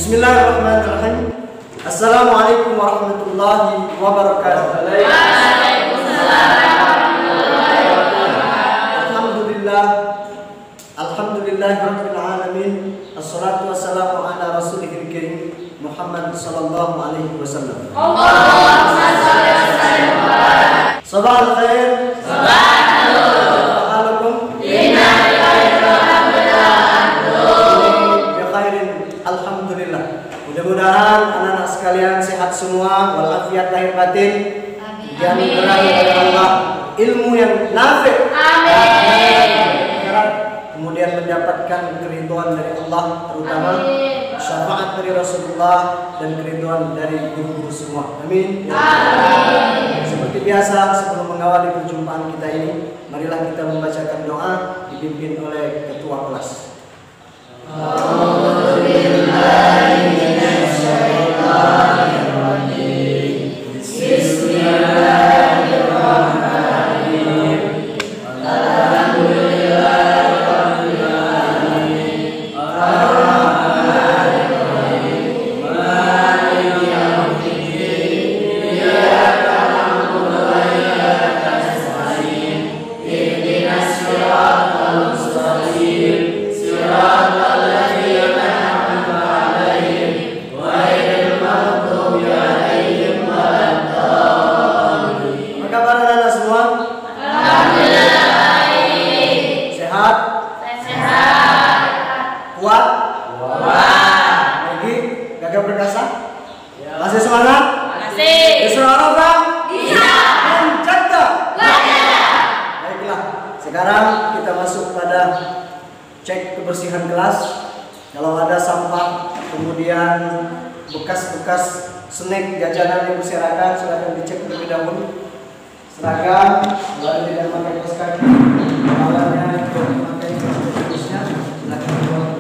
Bismillahirrahmanirrahim. Assalamualaikum warahmatullahi wabarakatuh. Alhamdulillahirabbil alamin. Assalatu wassalamu ala rasulihil karim Muhammad sallallahu alaihi wasallam. Allahumma shalli wa sallim wa barik. Sabahul khair. Sabahul nur. Halakum. Inna lillahi wa inna ilaihi raji'un. Ya khairin. Alhamdulillah. Mudah-mudahan anak-anak sekalian sehat semua, walafiat lahir batin. Dianugerahi oleh Allah ilmu yang nafi'. Amin. Kemudian mendapatkan keridhaan dari Allah, terutama syafaat dari Rasulullah dan keridhaan dari guru-guru semua. Amin. Amin. Seperti biasa, sebelum mengawali perjumpaan kita ini, marilah kita membacakan doa dipimpin oleh ketua kelas. Sekarang kita masuk pada cek kebersihan kelas. Kalau ada sampah, kemudian bekas-bekas snack jajanan yang berserakan, silakan dicek terlebih dahulu. Seragam, kalau tidak pakai kaos kaki, alatnya tidak memakai terusnya, silakan dibuang.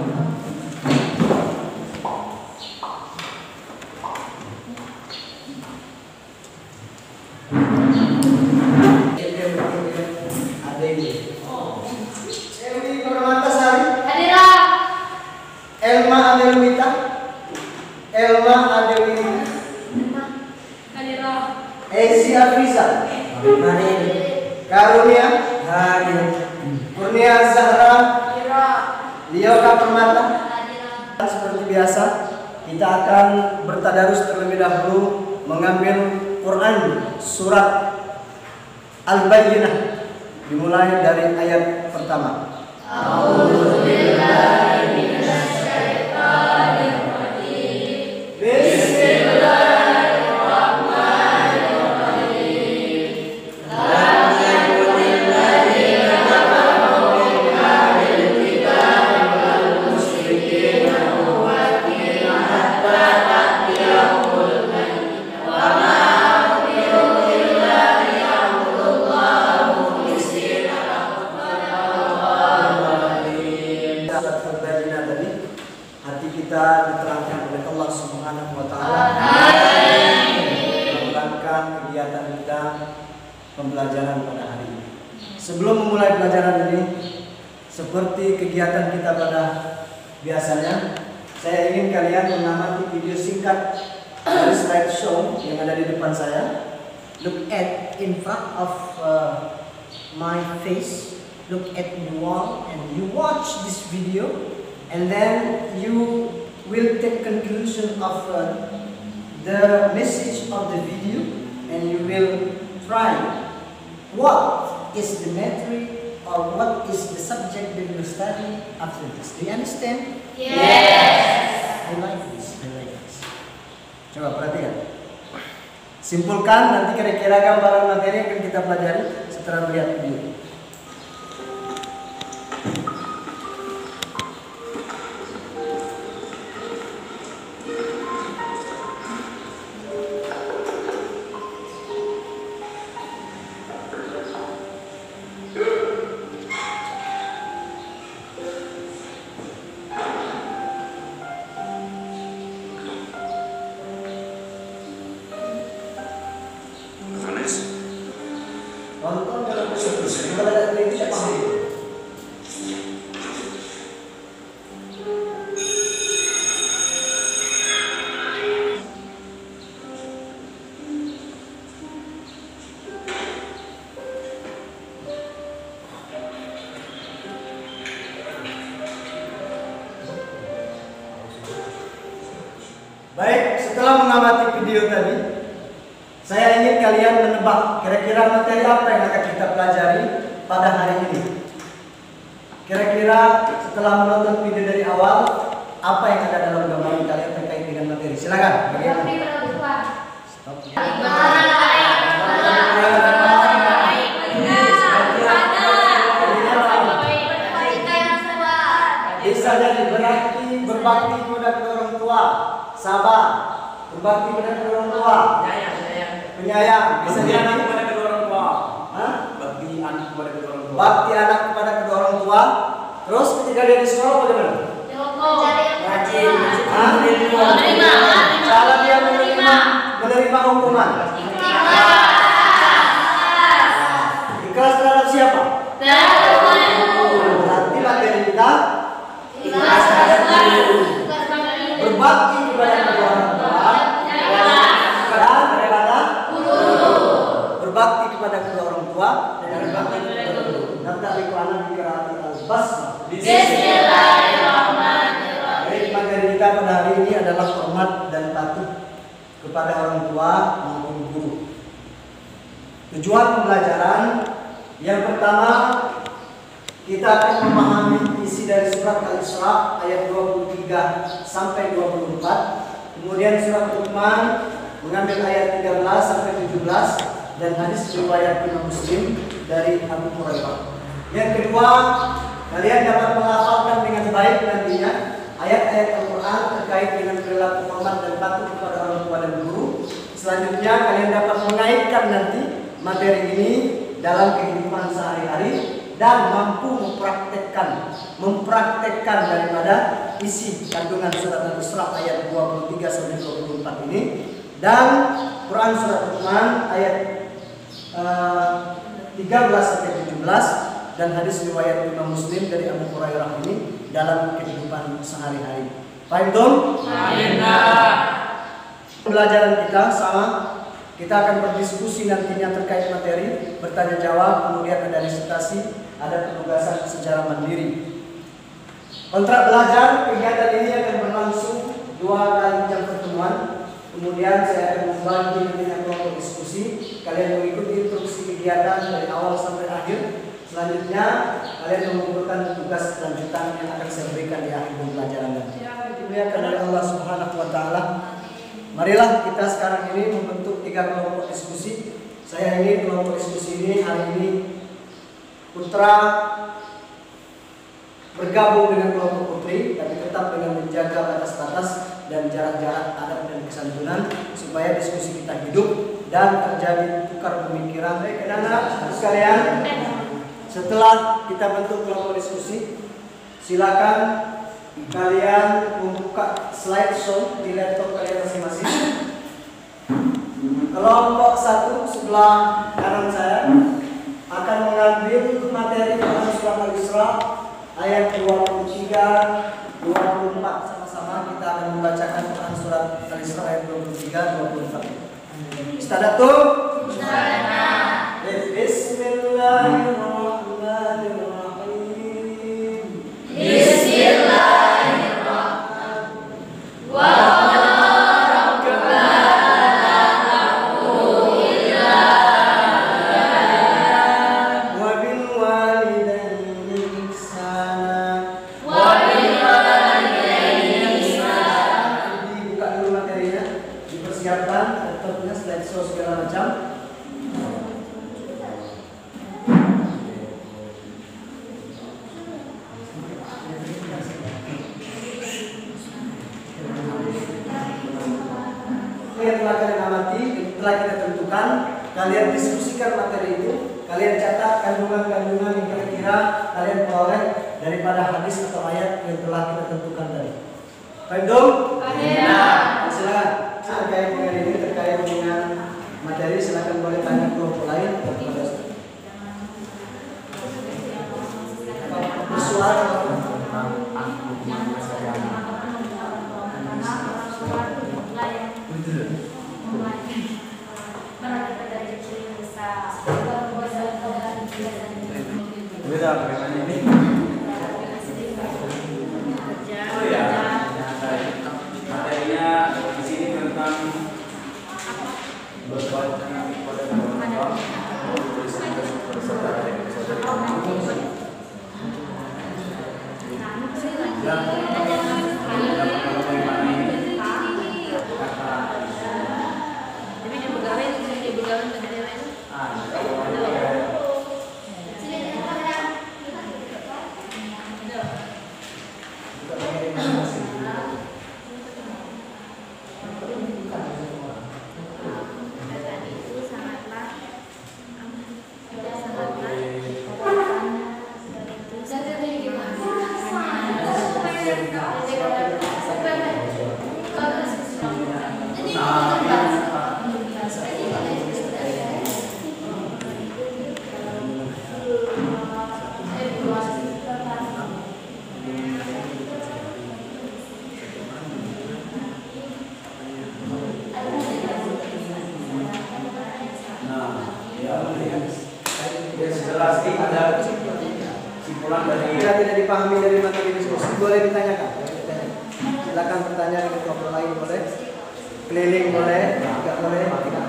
Esi Afisa Karunia Kurnia Zahra Lioka Permata. Seperti biasa, kita akan bertadarus terlebih dahulu mengambil Quran surat Al-Bayyinah, dimulai dari ayat pertama. Kita diterangkan oleh Allah Subhanahu wa taala melengkapkan kegiatan kita pembelajaran pada hari ini. Sebelum memulai pelajaran ini, seperti kegiatan kita pada biasanya, saya ingin kalian mengamati video singkat dari slideshow yang ada di depan saya. Look at in front of my face, look at the wall, and you watch this video. And then you will take conclusion of the message of the video, and you will try what is the matter or what is the subject that you study after this. Do you understand? Yes. I like this. Coba perhatikan. Simpulkan nanti kira-kira gambaran materi yang akan kita pelajari setelah melihat video. Nonton dalam Baik, setelah mengamati video tadi, saya ingin kalian menebak kira-kira materi apa yang akan kita pelajari pada hari ini. Kira-kira setelah menonton video dari awal, apa yang ada dalam gambaran kalian terkait dengan materi? Silakan. Bisa jadi berarti berbakti kepada kedua orang tua, sabar, berbakti kepada kedua orang tua, penyayang. Bisa jadi kepada kedua orang tua. Bakti anak kepada kedua orang tua. Bakti anak kepada kedua orang tua. Terus ketika dia di sekolah bagaimana? Rajin. Cara dia menerima hukuman. Ikhlas terhadap siapa? Berarti materi kita ikhlas terhadap guru. Berbakti kepada kedua orang tua dan kepada guru. Berbakti kepada kedua orang tua dan berbakti kepada guru. Nanti anak dikirati al-basmah. Bismillahirrahmanirrahim. Materi kita pada hari ini adalah hormat dan patuh kepada orang tua maupun guru. Tujuan pembelajaran yang pertama, kita akan memahami isi dari surat Al-Isra ayat 23 sampai 24. Kemudian surat Luqman mengambil ayat 13 sampai 17 dan hadis riwayat Imam Muslim dari Abu Hurairah. Yang kedua, kalian dapat menghafalkan dengan baik nantinya ayat-ayat Al-Quran terkait dengan perilaku hormat dan patuh kepada orang tua dan guru. Selanjutnya kalian dapat mengaitkan nanti materi ini dalam kehidupan sehari-hari dan mampu mempraktekkan daripada isi kandungan surat Al-Isra ayat 23 sampai 24 ini dan Quran surat Luqman ayat 13 sampai 17 dan hadis riwayat Imam Muslim dari Abu Hurairah ini dalam kehidupan sehari-hari. Paham dong? Pembelajaran kita sama. Kita akan berdiskusi nantinya terkait materi, bertanya jawab, kemudian ada disertasi, ada penugasan secara mandiri. Kontrak belajar kegiatan ini akan berlangsung 2 kali jam pertemuan. Kemudian saya akan membagi nantinya kelompok diskusi. Kalian mengikuti instruksi kegiatan dari awal sampai akhir. Selanjutnya kalian mengumpulkan tugas lanjutan yang akan saya berikan di akhir pembelajaran nanti. Dimuliakan oleh Allah Subhanahu wa taala. Marilah kita sekarang ini membentuk 3 kelompok diskusi. Saya ingin kelompok diskusi ini hari ini putra bergabung dengan kelompok putri, tapi tetap dengan menjaga batas-batas dan jarak-jarak adab dan kesantunan supaya diskusi kita hidup dan terjadi tukar pemikiran. Baik, anak-anak sekalian, setelah kita bentuk kelompok diskusi, silakan kalian membuka slideshow di laptop kalian masing-masing. Kelompok 1 sebelah kanan saya akan mengambil materi dalam surat Al-Isra ayat 23, 24. Sama-sama kita akan membacakan Quran surat Al-Isra ayat 23, 24. Istadatum? Bismillahirrahmanirrahim. Kalian diskusikan materi itu, kalian catat kandungan-kandungan yang kira-kira kalian peroleh daripada hadis atau ayat yang telah kita tentukan tadi. Paham dong? Silakan. Terkait dengan ini, terkait dengan materi, silakan boleh tanya kelompok lain. Bersuara. Beda bagaimana ini? Oh ya, materinya di sini. sudah dapat mengenai kata Tapi dia begawan ke daerah itu. Jika tidak dipahami dari materi diskusi, boleh ditanyakan. Silakan pertanyaan ke kelompok lain boleh, keliling boleh, tidak boleh, tidak.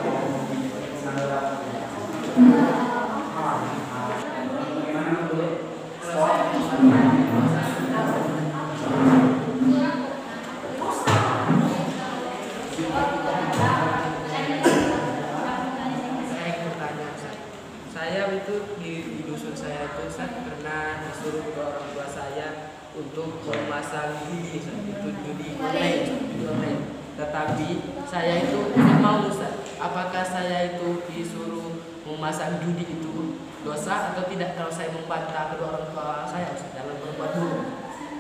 Saya itu di dusun saya itu pernah disuruh ke orang tua saya untuk memasang judi, itu judi online. Tetapi saya itu tidak mau, Ustaz. Apakah saya itu disuruh memasang judi itu dosa atau tidak kalau saya membantah kedua orang tua saya, Ustaz, dalam berbuat buruk?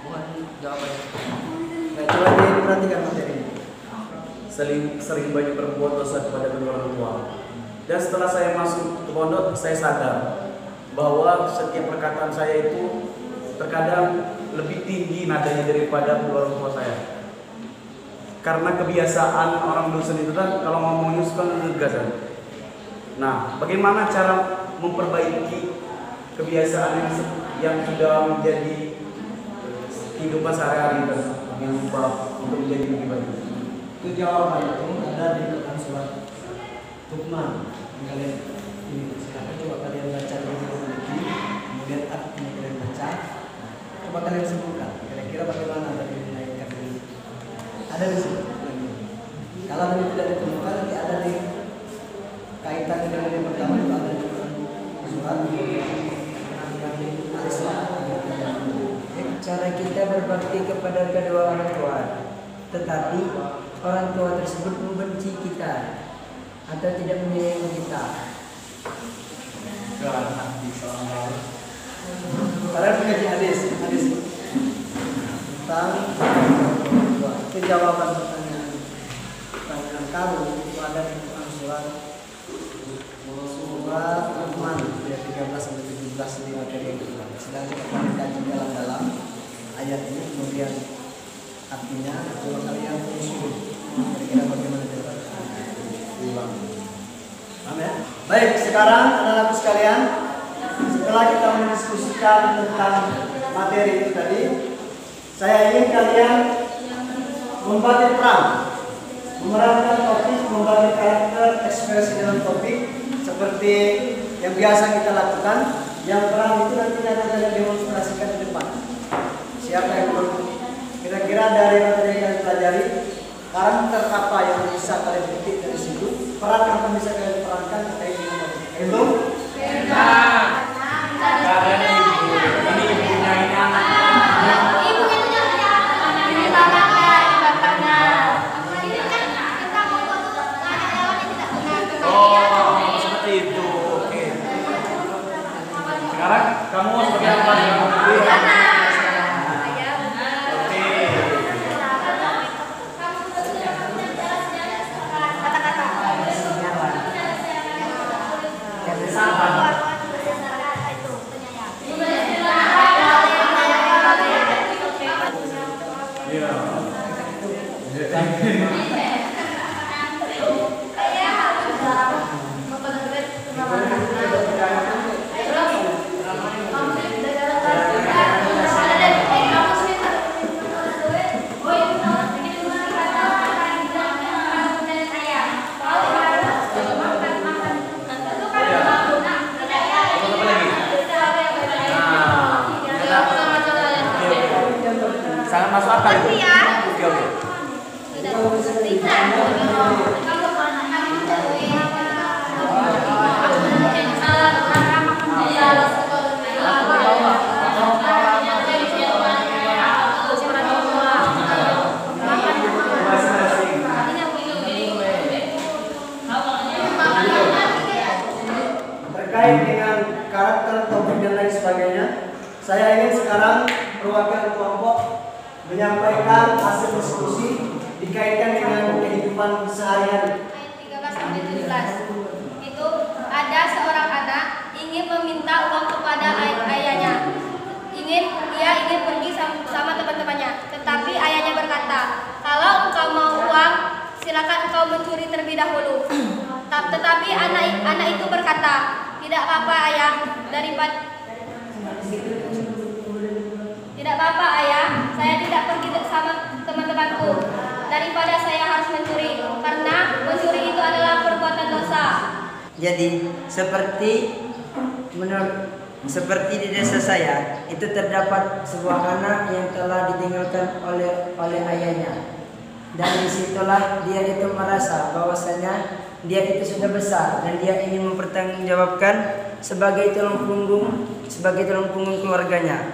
Mohon jawabannya. Baik, coba diperhatikan materi ini. Sering banyak berbuat dosa kepada kedua orang tua. Dan setelah saya masuk ke pondok, saya sadar bahwa setiap perkataan saya itu terkadang lebih tinggi nadanya daripada kedua orang tua saya. Karena kebiasaan orang dusun itu kan kalau ngomongnya suka ngegas kan. Nah, bagaimana cara memperbaiki kebiasaan yang sudah menjadi kehidupan sehari-hari kan, diubah untuk menjadi lebih baik? Itu jawaban itu ada di Quran surat Luqman. Kalian ini silakan coba kalian baca dulu, kemudian artinya kalian baca, coba kalian sebutkan kira-kira bagaimana tadi dinaikkan ini. Ada di sini. Kalau ini tidak ditemukan, nanti ada di kaitan dengan yang pertama itu ada di surat Al-Isra. Cara kita berbakti kepada kedua orang tua, tetapi orang tua tersebut membenci kita atau tidak menyayangi kita. Kalian mengaji hadis tentang itu jawaban pertanyaan kamu itu ada di Quran surat Luqman ayat 13 sampai 17 di materi yang kedua. Sedang kita kaji dalam ayat ini, kemudian artinya coba kalian usul kira-kira bagaimana jawabannya. Ulang. Amin. Baik, sekarang anak-anakku sekalian, setelah kita mendiskusikan tentang materi itu tadi, saya ingin kalian membagi peran, memerankan topik, membagi karakter, ekspresi dalam topik seperti yang biasa kita lakukan. Yang peran itu nantinya akan kalian demonstrasikan di depan. Siapa yang kira-kira dari materi yang kalian pelajari, karakter apa yang bisa kalian petik dari situ, peran apa yang bisa kalian perankan terkait dengan topik itu? Karena ibu, ini ibunya, ini anaknya. Ini bapaknya. Oh, seperti itu. Oke. Sekarang kamu seperti apa? sangat masuk akal itu. Oke oke. Terkait dengan karakter, topik dan lain sebagainya, saya ingin sekarang perwakilan kelompok menyampaikan hasil diskusi dikaitkan dengan kehidupan sehari-hari. Ayat 13 sampai 17. Itu ada seorang anak ingin meminta uang kepada ayahnya. Dia ingin pergi sama teman-temannya, tetapi ayahnya berkata, "Kalau engkau mau uang, silakan engkau mencuri terlebih dahulu." Tetapi anak itu berkata, "Tidak apa-apa ayah, tidak apa-apa ayah, saya tidak pergi sama teman-temanku daripada saya harus mencuri, karena mencuri itu adalah perbuatan dosa." Jadi seperti di desa saya itu terdapat sebuah anak yang telah ditinggalkan oleh ayahnya, dan disitulah dia itu merasa bahwasanya dia itu sudah besar dan dia ingin mempertanggungjawabkan sebagai tulang punggung keluarganya,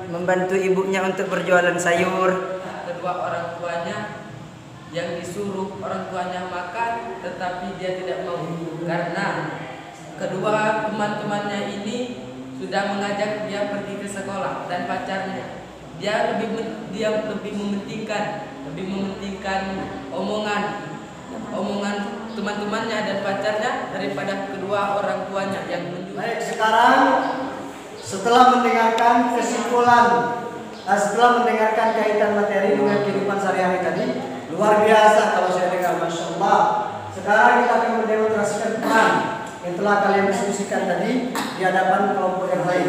membantu ibunya untuk berjualan sayur. Kedua orang tuanya yang disuruh orang tuanya makan, tetapi dia tidak mau karena kedua teman-temannya ini sudah mengajak dia pergi ke sekolah dan pacarnya. Dia lebih mementingkan omongan teman-temannya dan pacarnya daripada kedua orang tuanya yang menunjuk. Baik, sekarang setelah mendengarkan kesimpulan, setelah mendengarkan kaitan materi dengan kehidupan sehari-hari tadi, luar biasa kalau saya dengar, Masya Allah. Sekarang kita akan mendemonstrasikan peran yang telah kalian diskusikan tadi di hadapan kelompok yang lain.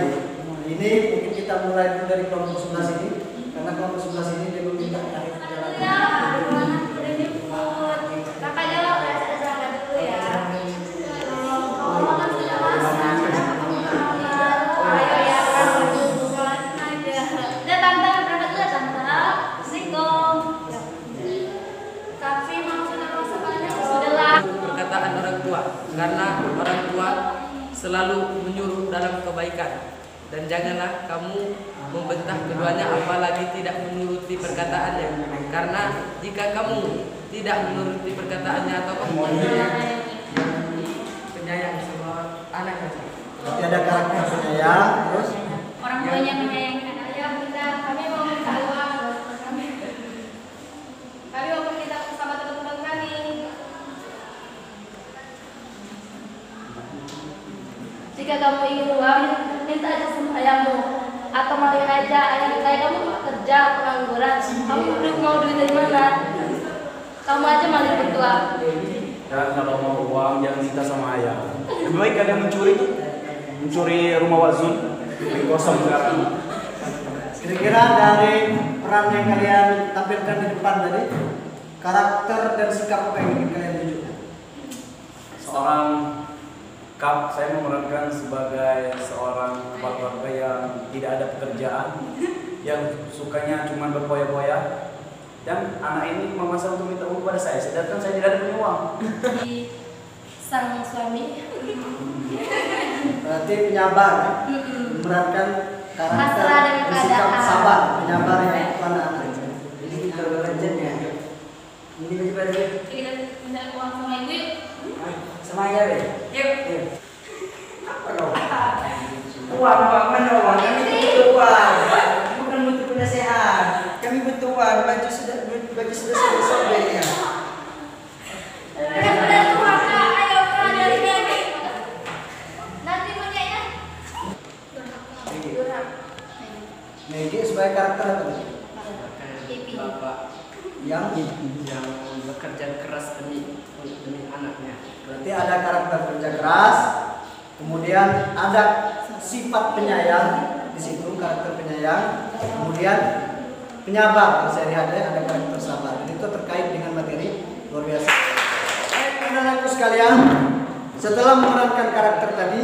Ini mungkin kita mulai dulu dari kelompok sebelah sini, karena kelompok sebelah sini dia meminta tarik perjalanan. Perkataan orang tua, karena orang tua selalu menyuruh dalam kebaikan, dan janganlah kamu membentak keduanya apalagi tidak menuruti perkataannya, karena jika kamu tidak menuruti perkataannya atau penyayang sama anaknya. Berarti ada karakter penyayang, terus Orang tuanya menyayangi anaknya. Kami mau minta uang. Kami mau pergi sama teman-teman kami. Jika kamu ingin uang, minta aja sama ayahmu, atau maling aja ayah kamu kerja pengangguran. Kamu mau duit dari mana? Kamu aja maling bertua. Dan kalau mau uang jangan minta sama ayah. Lebih baik kalian mencuri rumah Wazun yang kosong sekarang. kira-kira dari peran yang kalian tampilkan di depan tadi, karakter dan sikap apa yang ingin kalian tunjukkan? Seorang saya memerankan sebagai seorang kepala keluarga yang tidak ada pekerjaan, yang sukanya cuma berpoya-poya, dan anak ini memaksa untuk minta uang pada saya, sedangkan saya tidak ada punya uang. Sang suami. Berarti penyabar, memerankan karakter dan sikap sabar, penyabar yang kepada anak. Jadi kita bekerjanya. Ini baju Kita minta uang sama ibu yuk. sama ayah be. Yuk. Apa kau? Uang mana uang? Kami butuh uang. Bukan butuh penasehat. Kami butuh uang. Baju sudah sobek ya. Megi sebagai karakter apa? Bapak yang bekerja keras demi anaknya. Berarti ada karakter kerja keras, kemudian ada sifat penyayang di situ, karakter penyayang, kemudian penyabar. Saya lihat ada karakter sabar. Dan itu terkait dengan materi luar biasa. Anak-anakku sekalian, setelah memerankan karakter tadi,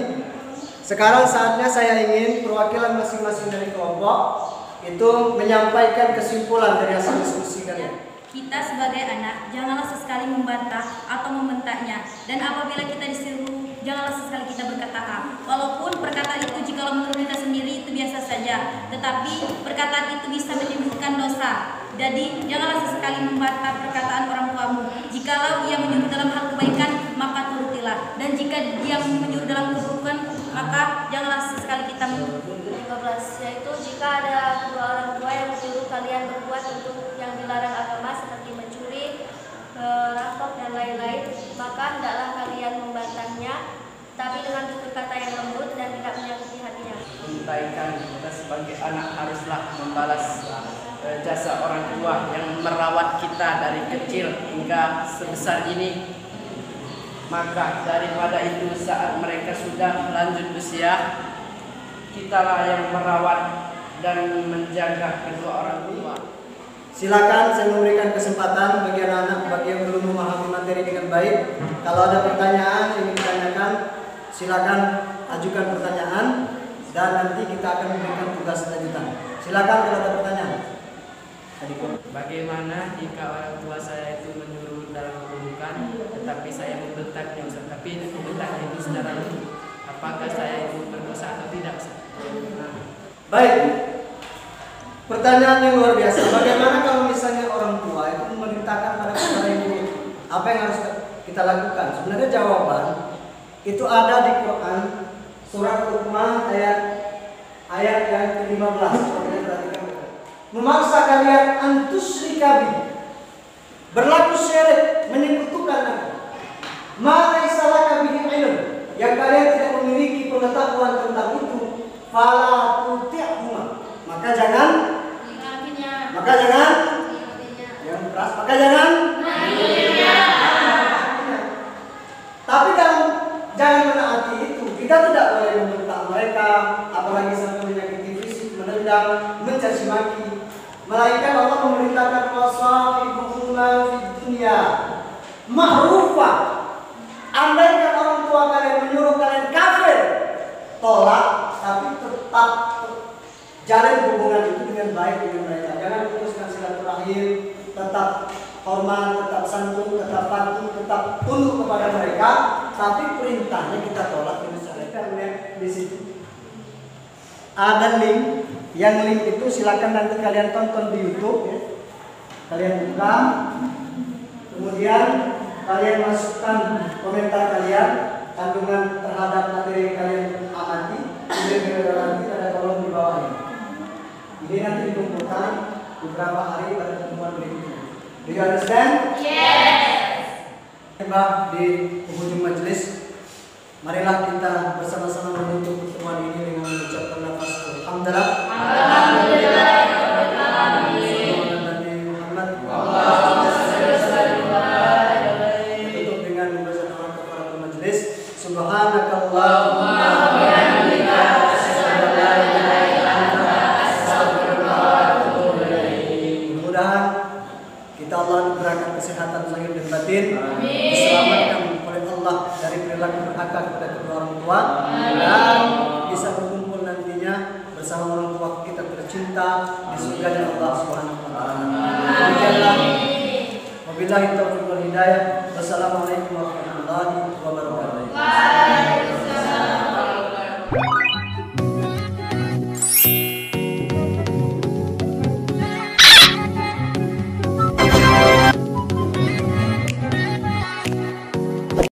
sekarang saatnya saya ingin perwakilan masing-masing dari kelompok itu menyampaikan kesimpulan dari hasil diskusi kalian. Kita sebagai anak janganlah sesekali membantah atau membentaknya, dan apabila kita disuruh janganlah sesekali kita berkata A. Walaupun perkataan itu jikalau menurut kita sendiri itu biasa saja, tetapi perkataan itu bisa menimbulkan dosa. Jadi janganlah sesekali membantah perkataan orang tuamu. Jikalau ia menyuruh dalam hal kebaikan, maka turutilah, dan jika dia menyuruh dalam keburukan, maka janganlah sesekali kita menuruti. 15, yaitu jika ada kedua orang tua yang menyuruh kalian berbuat untuk yang dilarang agama seperti mencuri, merampok dan lain-lain, maka hendaklah kalian membantahnya, tapi dengan tutur kata yang lembut dan tidak menyakiti hatinya. Untaikan kita sebagai anak haruslah membalas jasa orang tua yang merawat kita dari kecil hingga sebesar ini. Maka daripada itu saat mereka sudah lanjut usia, kitalah yang merawat dan menjaga kedua orang tua. Silakan saya memberikan kesempatan bagi anak-anak bagi yang belum memahami materi dengan baik. Kalau ada pertanyaan yang ingin ditanyakan, silakan ajukan pertanyaan dan nanti kita akan memberikan tugas lanjutan. Silakan kalau ada pertanyaan. Bagaimana jika orang tua saya itu menyuruh dalam keburukan, tetapi saya membentaknya, tapi membentaknya itu secara lembut, apakah saya itu berdosa atau tidak? Baik. Pertanyaan yang luar biasa. Bagaimana kalau misalnya orang tua itu memerintahkan pada kita ini, apa yang harus kita lakukan? Sebenarnya jawaban itu ada di Quran surat Luqman ayat yang ke-15. Memaksa kalian antusyrika bi, berlaku syirik, menyekutukan aku. Ma laisa laka bihi ilm, yang kalian tidak memiliki pengetahuan tentang itu, fala tuti'huma, maka jangan yang keras, maka jangan. Tapi jangan menaati itu. Kita tidak boleh membentak mereka, apalagi sampai menyakiti fisik, menendang, mencaci maki. Melainkan Allah memerintahkan wasahibuhuma fid dunya ma'rufa. Andaikan orang tua kalian menyuruh kalian kafir, tolak, tapi tetap jalin hubungan itu dengan baik dengan mereka. Jangan putuskan silaturahim, tetap hormat, tetap santun, tetap patuh, tetap tunduk kepada mereka, tapi perintahnya kita tolak dengan cara. Lihat di situ ada link, yang link itu silakan nanti kalian tonton di YouTube ya. Kalian buka, kemudian kalian masukkan komentar kalian, kandungan terhadap materi yang kalian amati. Kemudian nanti ada kolom di bawah ini. Ini nanti dikumpulkan beberapa hari pada pertemuan berikutnya. Do you understand? Yes. Di penghujung majelis, marilah kita bersama-sama menutup pertemuan ini dengan mengucapkan lafaz alhamdulillah. Alhamdulillah. Tutup dengan membaca doa kepada majelis. Subhanakallahumma wa bihamdika asyhadu an la ilaha illa anta astaghfiruka wa atubu ilaik. Mudah-mudahan kita Allah anugerahkan kesehatan zahir dan batin. Diselamatkan oleh Allah dari perilaku durhaka kepada kedua orang tua dan bisa berkumpul nantinya bersama orang tua kita tercinta di surga Allah Subhanahu wa taala. Wabillahi taufiq wal hidayah. Wassalamualaikum warahmatullahi wabarakatuh.